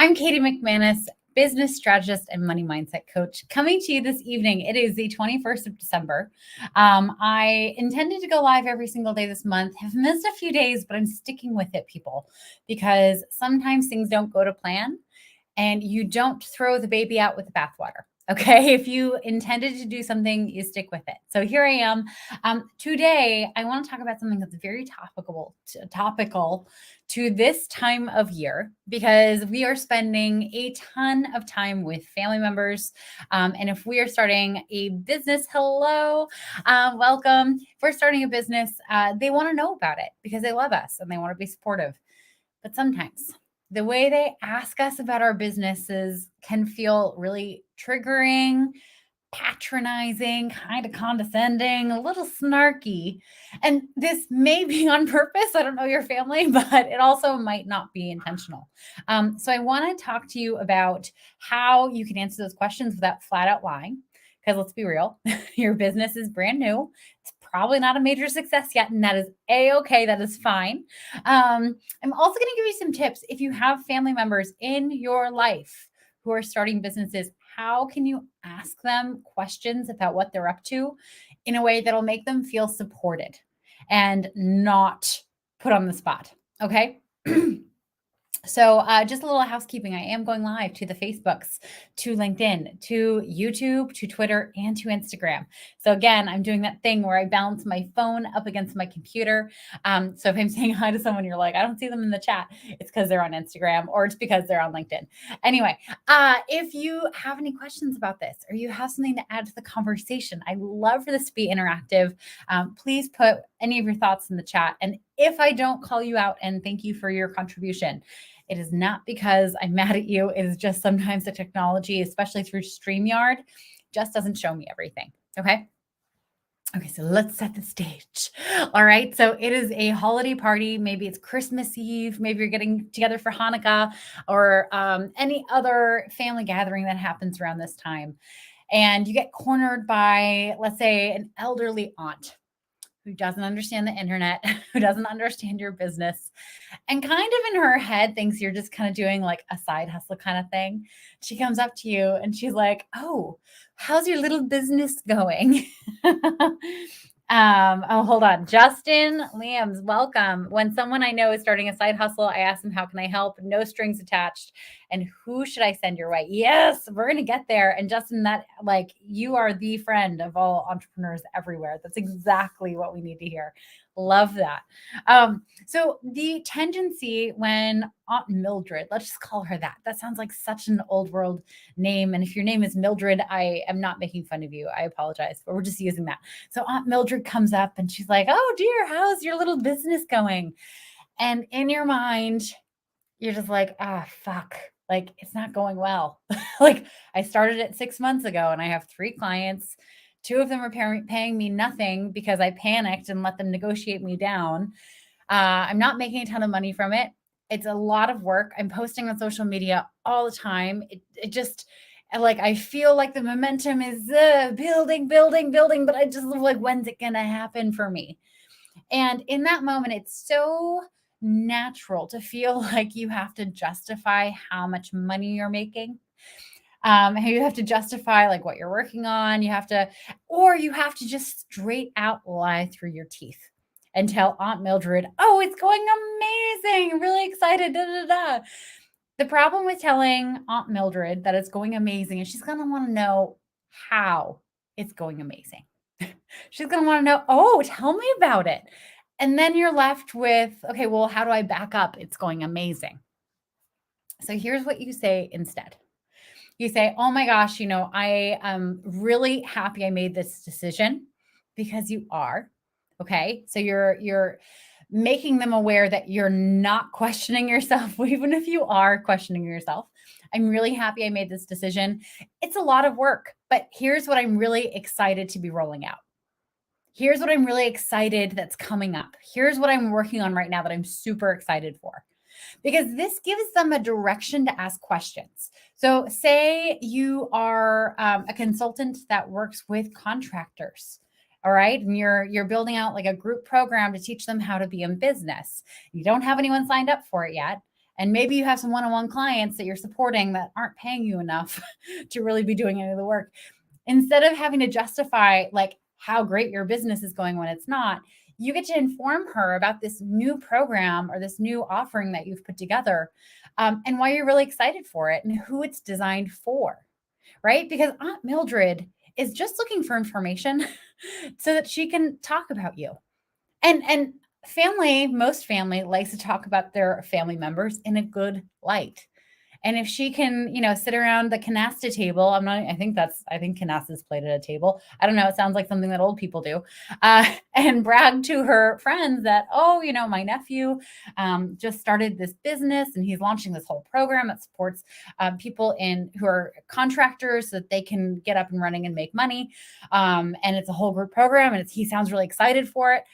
I'm Katie McManus, business strategist and money mindset coach, coming to you this evening. It is the 21st of December. I intended to go live every single day this month, have missed a few days, but I'm sticking with it, people, because sometimes things don't go to plan and you don't throw the baby out with the bathwater. Okay. If you intended to do something, you stick with it. So here I am. Today, I want to talk about something that's very topical to this time of year, because we are spending a ton of time with family members. And if we are starting a business, welcome. If we're starting a business, they want to know about it because they love us and they want to be supportive. But sometimes the way they ask us about our businesses can feel really triggering, patronizing, kind of condescending, a little snarky. And this may be on purpose. I don't know your family, but it also might not be intentional. So I want to talk to you about how you can answer those questions without flat out lying. Because let's be real, your business is brand new. It's probably not a major success yet, and that is A-okay. That is fine. I'm also going to give you some tips. If you have family members in your life who are starting businesses, how can you ask them questions about what they're up to in a way that'll make them feel supported and not put on the spot? Okay. So just a little housekeeping. I am going live to the Facebooks, to LinkedIn, to YouTube, to Twitter, and to Instagram. So again, I'm doing that thing where I balance my phone up against my computer. So if I'm saying hi to someone, you're like, I don't see them in the chat, it's because they're on Instagram or it's because they're on LinkedIn. Anyway, if you have any questions about this or you have something to add to the conversation, I love for this to be interactive. Please put any of your thoughts in the chat. And if I don't call you out and thank you for your contribution, it is not because I'm mad at you. It is just sometimes the technology, especially through StreamYard, just doesn't show me everything. Okay. Okay, so let's set the stage. All right. So it is a holiday party. Maybe it's Christmas Eve. Maybe you're getting together for Hanukkah or any other family gathering that happens around this time. And you get cornered by, let's say, an elderly aunt who doesn't understand the internet, who doesn't understand your business, and kind of in her head thinks you're just kind of doing like a side hustle kind of thing. She comes up to you and she's like, "Oh, how's your little business going?" Hold on. Justin Liams, welcome. When someone I know is starting a side hustle, I ask them, how can I help? No strings attached. And who should I send your way? Yes, we're going to get there. And Justin, that you are the friend of all entrepreneurs everywhere. That's exactly what we need to hear. Love that. So the tendency when Aunt Mildred, let's just call her that. That sounds like such an old world name. And if your name is Mildred, I am not making fun of you. I apologize, but we're just using that. So Aunt Mildred comes up and she's like, "Oh dear, how's your little business going?" And in your mind, you're just like, fuck. It's not going well. I started it 6 months ago and I have 3 clients. 2 of them are paying me nothing because I panicked and let them negotiate me down. I'm not making a ton of money from it. It's a lot of work. I'm posting on social media all the time. It just, I feel like the momentum is building, but I just like, when's it going to happen for me? And in that moment, it's so natural to feel like you have to justify how much money you're making. You have to justify what you're working on. You have to just straight out lie through your teeth and tell Aunt Mildred, "Oh, it's going amazing. I'm really excited. Da, da, da." The problem with telling Aunt Mildred that it's going amazing is she's going to want to know how it's going amazing. She's going to want to know, "Oh, tell me about it." And then you're left with, okay, well, how do I back up? It's going amazing. So here's what you say instead. You say, "Oh my gosh, I am really happy I made this decision," because you are. Okay. So you're making them aware that you're not questioning yourself, even if you are questioning yourself. "I'm really happy I made this decision. It's a lot of work, but here's what I'm really excited to be rolling out. Here's what I'm really excited that's coming up. Here's what I'm working on right now that I'm super excited for." Because this gives them a direction to ask questions. So say you are a consultant that works with contractors. All right. And you're building out a group program to teach them how to be in business. You don't have anyone signed up for it yet. And maybe you have some one-on-one clients that you're supporting that aren't paying you enough to really be doing any of the work. Instead of having to justify like how great your business is going when it's not, you get to inform her about this new program or this new offering that you've put together, and why you're really excited for it and who it's designed for, right? Because Aunt Mildred is just looking for information so that she can talk about you. And family, most family likes to talk about their family members in a good light. And if she can, sit around the canasta table, I think canasta is played at a table. I don't know. It sounds like something that old people do. And brag to her friends that, oh, my nephew just started this business and he's launching this whole program that supports people who are contractors so that they can get up and running and make money. And it's a whole group program and he sounds really excited for it.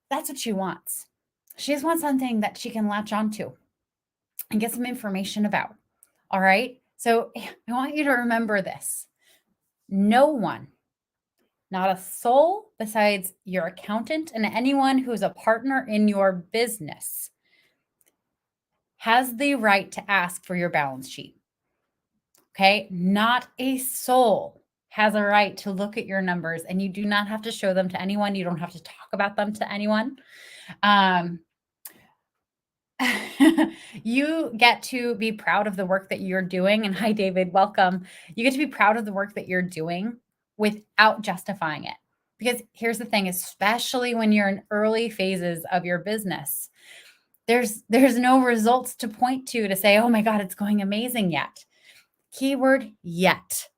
That's what she wants. She just wants something that she can latch onto and get some information about. All right. So I want you to remember this. No one, not a soul besides your accountant and anyone who's a partner in your business, has the right to ask for your balance sheet. Okay. Not a soul has a right to look at your numbers, and you do not have to show them to anyone. You don't have to talk about them to anyone. You get to be proud of the work that you're doing. And hi, David, welcome. You get to be proud of the work that you're doing without justifying it. Because here's the thing, especially when you're in early phases of your business, there's no results to point to say, oh my God, it's going amazing yet. Keyword yet.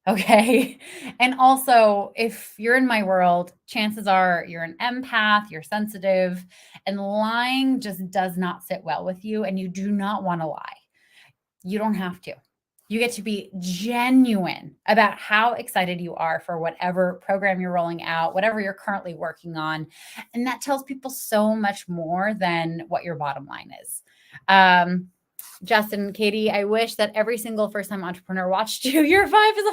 Okay. And also, if you're in my world, chances are you're an empath, you're sensitive, and lying just does not sit well with you. And you do not want to lie. You don't have to. You get to be genuine about how excited you are for whatever program you're rolling out, whatever you're currently working on. And that tells people so much more than what your bottom line is. Justin, Katie, I wish that every single first-time entrepreneur watched you. Your vibe is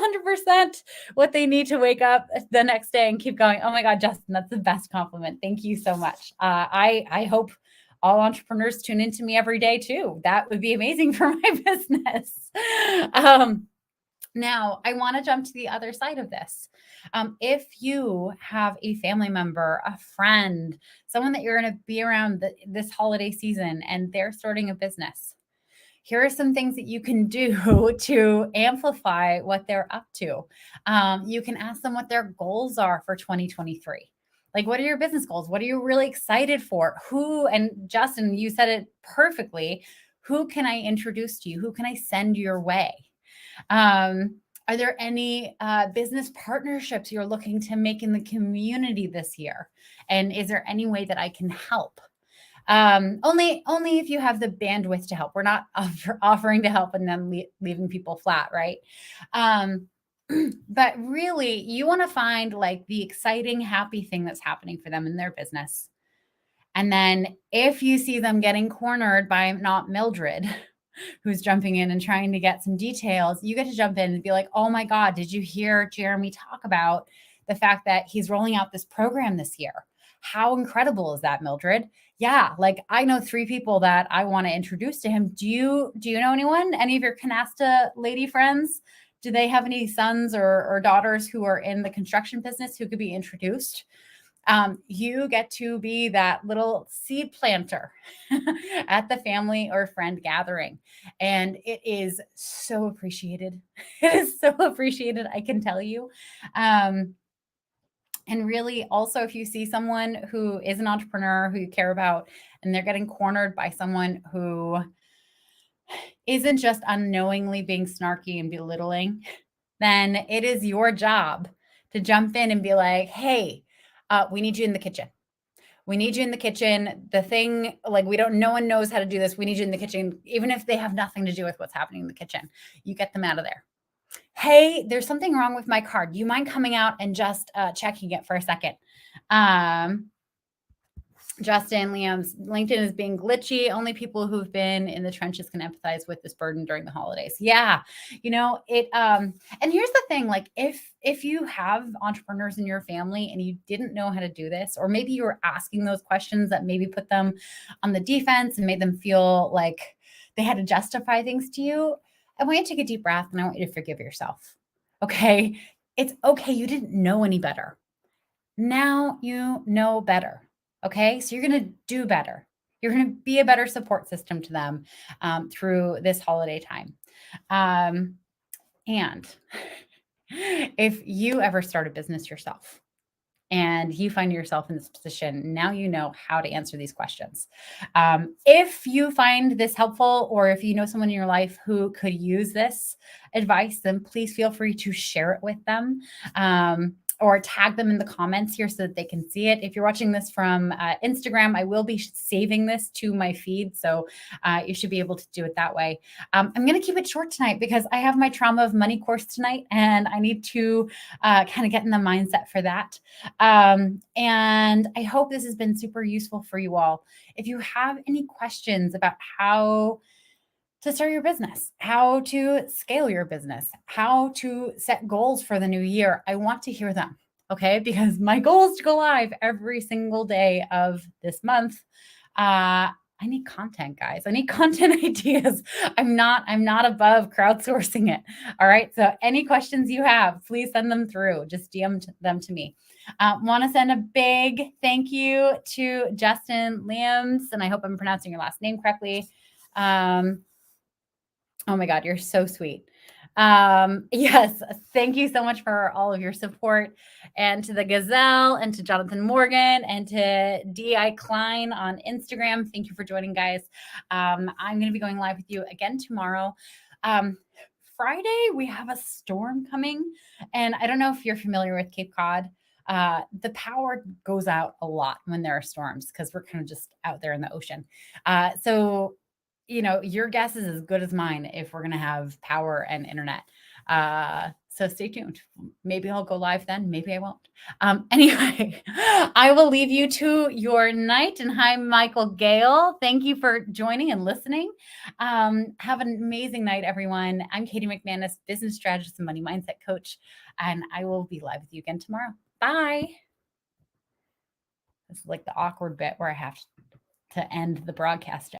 100% what they need to wake up the next day and keep going. Oh my God, Justin, that's the best compliment. Thank you so much. I hope all entrepreneurs tune into me every day too. That would be amazing for my business. Now, I want to jump to the other side of this. If you have a family member, a friend, someone that you're going to be around this holiday season, and they're starting a business, here are some things that you can do to amplify what they're up to. You can ask them what their goals are for 2023. Like, what are your business goals? What are you really excited for? And Justin, you said it perfectly. Who can I introduce to you? Who can I send your way? Are there any business partnerships you're looking to make in the community this year? And is there any way that I can help? Only if you have the bandwidth to help. We're not offering to help and then leaving people flat, right? But really, you want to find like the exciting, happy thing that's happening for them in their business. And then if you see them getting cornered by not Mildred, who's jumping in and trying to get some details, you get to jump in and be like, oh my God, did you hear Jeremy talk about the fact that he's rolling out this program this year? How incredible is that, Mildred? Yeah, like I know 3 people that I want to introduce to him. Do you know anyone? Any of your canasta lady friends? Do they have any sons or daughters who are in the construction business who could be introduced? You get to be that little seed planter at the family or friend gathering. And it is so appreciated. It is so appreciated, I can tell you. And really, also, if you see someone who is an entrepreneur who you care about and they're getting cornered by someone who isn't just unknowingly being snarky and belittling, then it is your job to jump in and be like, hey, we need you in the kitchen. We need you in the kitchen. The thing, like, no one knows how to do this. We need you in the kitchen, even if they have nothing to do with what's happening in the kitchen. You get them out of there. Hey, there's something wrong with my card. Do you mind coming out and just checking it for a second? Justin, Liam's LinkedIn is being glitchy. Only people who've been in the trenches can empathize with this burden during the holidays. Yeah. It and here's the thing, like if you have entrepreneurs in your family and you didn't know how to do this, or maybe you were asking those questions that maybe put them on the defense and made them feel like they had to justify things to you, I want you to take a deep breath and I want you to forgive yourself. Okay? It's okay. You didn't know any better. Now you know better. Okay. So you're going to do better. You're going to be a better support system to them through this holiday time. Um, and if you ever start a business yourself, and you find yourself in this position, now you know how to answer these questions. If you find this helpful, or if you know someone in your life who could use this advice, then please feel free to share it with them. Or tag them in the comments here so that they can see it. If you're watching this from Instagram, I will be saving this to my feed. So you should be able to do it that way. I'm going to keep it short tonight because I have my trauma of money course tonight and I need to kind of get in the mindset for that. And I hope this has been super useful for you all. If you have any questions about how to start your business, how to scale your business, how to set goals for the new year, I want to hear them. Okay. Because my goal is to go live every single day of this month. I need content, guys. I need content ideas. I'm not above crowdsourcing it. All right. So any questions you have, please send them through. Just DM them to me. Want to send a big thank you to Justin Liams, and I hope I'm pronouncing your last name correctly. Oh my God, you're so sweet. Yes, thank you so much for all of your support, and to the Gazelle, and to Jonathan Morgan, and to D.I. Klein on Instagram. Thank you for joining, guys. I'm going to be going live with you again tomorrow. Friday, we have a storm coming, and I don't know if you're familiar with Cape Cod. The power goes out a lot when there are storms because we're kind of just out there in the ocean. So your guess is as good as mine if we're going to have power and internet. So stay tuned. Maybe I'll go live then. Maybe I won't. Anyway, I will leave you to your night. And hi, Michael Gale. Thank you for joining and listening. Have an amazing night, everyone. I'm Katie McManus, business strategist and money mindset coach, and I will be live with you again tomorrow. Bye. This is like the awkward bit where I have to end the broadcast.